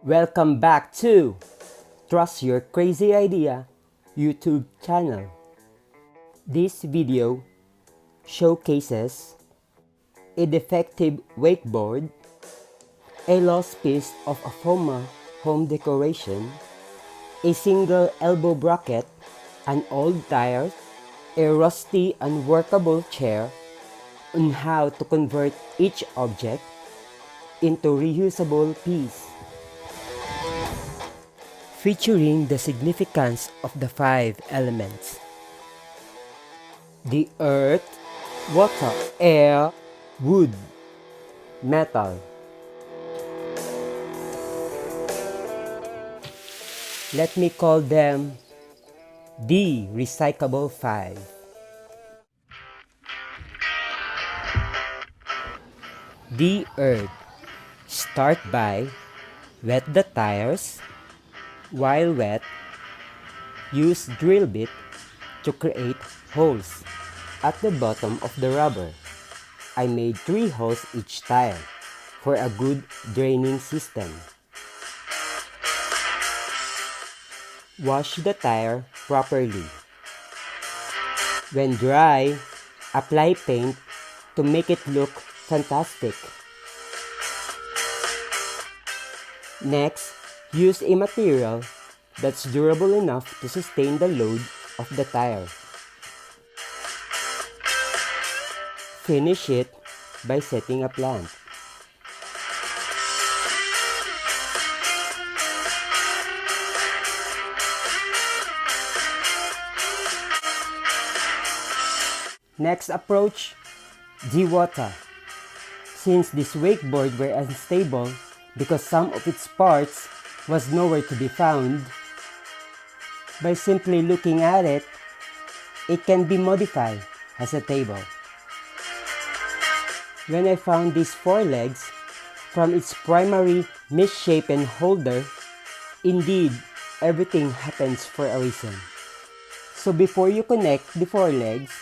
Welcome back to Trust Your Crazy Idea YouTube channel. This video showcases a defective wakeboard, a lost piece of a FOMA home decoration, a single elbow bracket, an old tire, a rusty unworkable chair, on how to convert each object into reusable piece. Featuring the significance of the 5 elements: the earth, water, air, wood, metal. Let me call them the recyclable 5. The earth. Start by wet the tires. While wet, use drill bit to create holes at the bottom of the rubber. I made 3 holes each tire for a good draining system. Wash the tire properly. When dry, apply paint to make it look fantastic. Next, use a material that's durable enough to sustain the load of the tire. Finish it by setting a plant. Next approach, de-water. Since this wakeboard were unstable because some of its parts was nowhere to be found, by simply looking at it, it can be modified as a table. When I found these 4 legs from its primary misshapen holder, indeed, everything happens for a reason. So before you connect the 4 legs,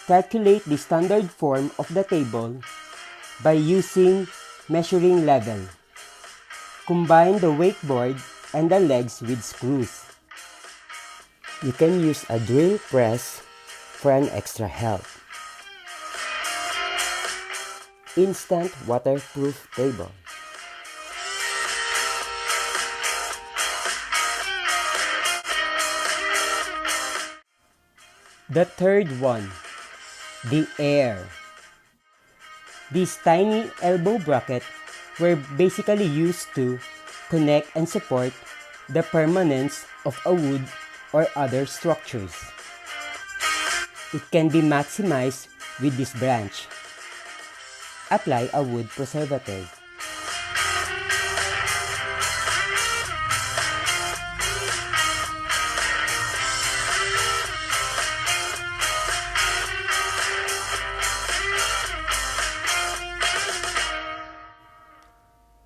calculate the standard form of the table by using measuring level. Combine the wakeboard and the legs with screws. You can use a drill press for an extra help. Instant waterproof table. The third one, the air. These tiny elbow brackets were basically used to connect and support the permanence of a wood or other structures. It can be maximized with this branch. Apply a wood preservative.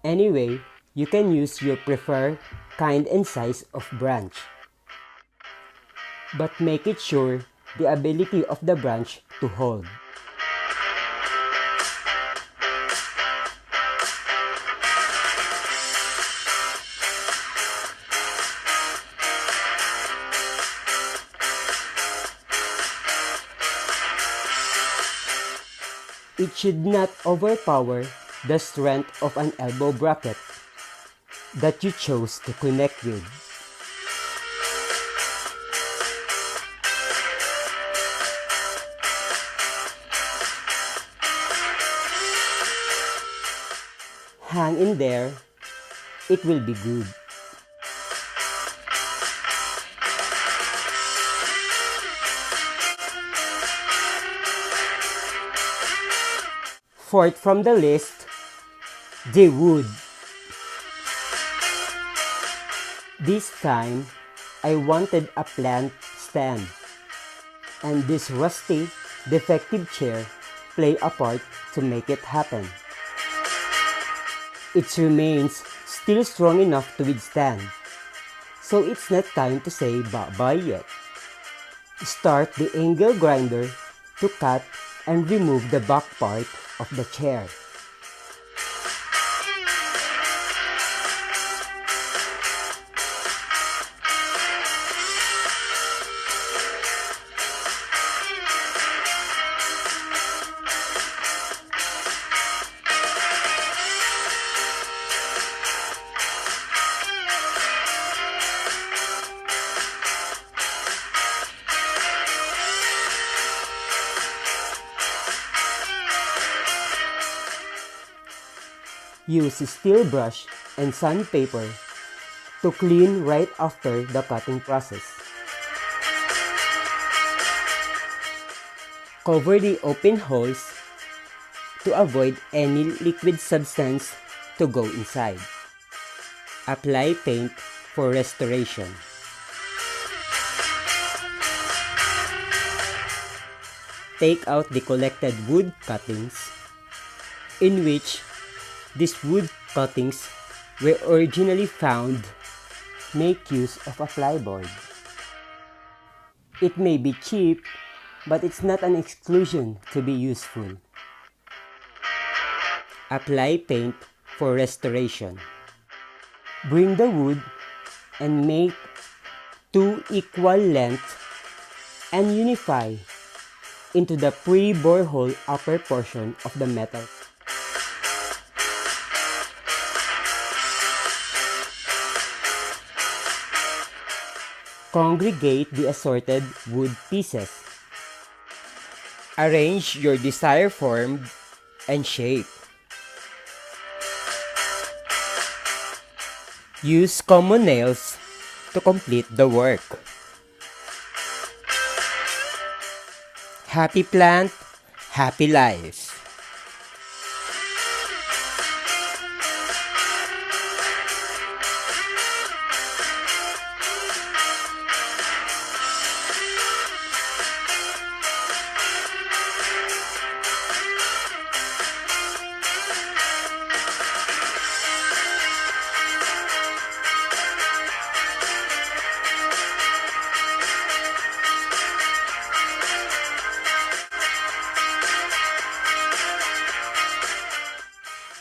Anyway, you can use your preferred kind and size of branch. But make it sure the ability of the branch to hold. It should not overpower the strength of an elbow bracket that you chose to connect with. Hang in there, it will be good. Fourth from the list, the wood. This time, I wanted a plant stand, and this rusty, defective chair played a part to make it happen. Its remains still strong enough to withstand, so it's not time to say bye-bye yet. Start the angle grinder to cut and remove the back part of the chair. Use a steel brush and sandpaper to clean right after the cutting process. Cover the open holes to avoid any liquid substance to go inside. Apply paint for restoration. Take out the collected wood cuttings, in which these wood cuttings were originally found. Make use of a plyboard. It may be cheap, but it's not an exclusion to be useful. Apply paint for restoration. Bring the wood and make two equal lengths and unify into the pre-borehole upper portion of the metal. Congregate the assorted wood pieces. Arrange your desired form and shape. Use common nails to complete the work. Happy plant, happy life.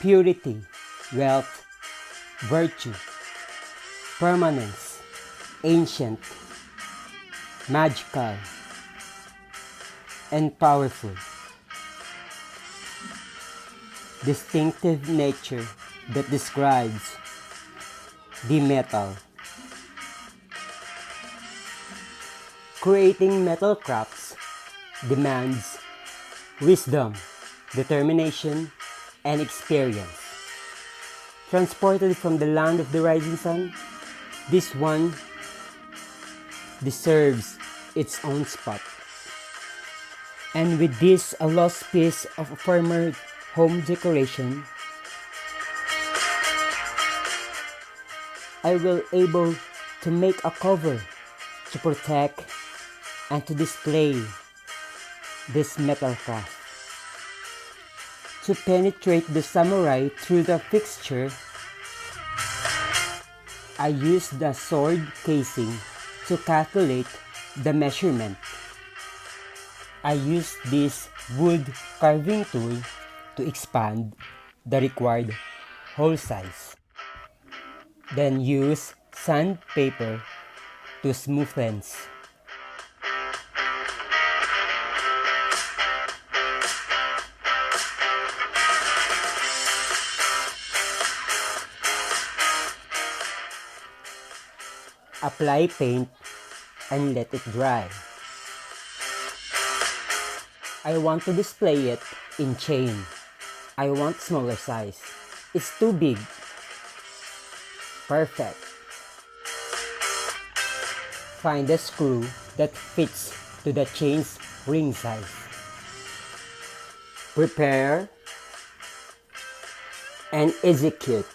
Purity, wealth, virtue, permanence, ancient, magical, and powerful. Distinctive nature that describes the metal. Creating metal crafts demands wisdom, determination, and experience. Transported from the land of the rising sun, this one deserves its own spot. And with this a lost piece of a former home decoration, I will able to make a cover to protect and to display this metal craft. To penetrate the samurai through the fixture, I used the sword casing to calculate the measurement. I used this wood carving tool to expand the required hole size. Then use sandpaper to smoothen. Apply paint and let it dry. I want to display it in chain. I want smaller size. It's too big. Perfect. Find a screw that fits to the chain's ring size. Prepare and execute.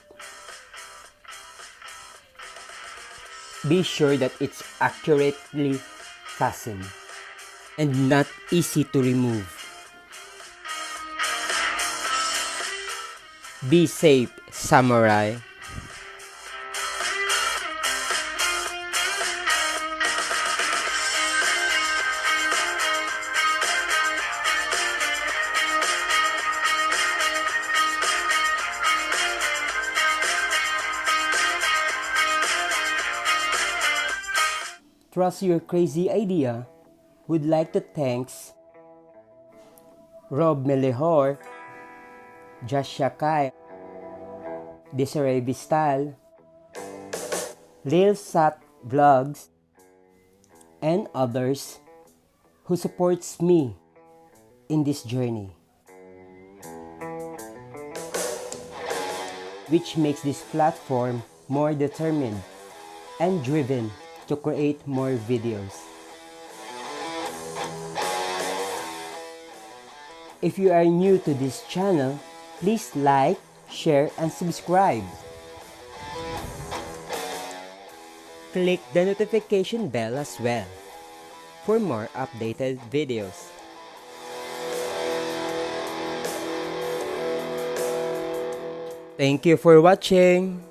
Be sure that it's accurately fastened and not easy to remove. Be safe, samurai. Trust Your Crazy Idea would like to thanks Rob Melehor, Josh Shakai, Desiree Vistal, Lil Sat Vlogs, and others who supports me in this journey. which makes this platform more determined and driven to create more videos. If you are new to this channel, please like, share, and subscribe. Click the notification bell as well for more updated videos. Thank you for watching.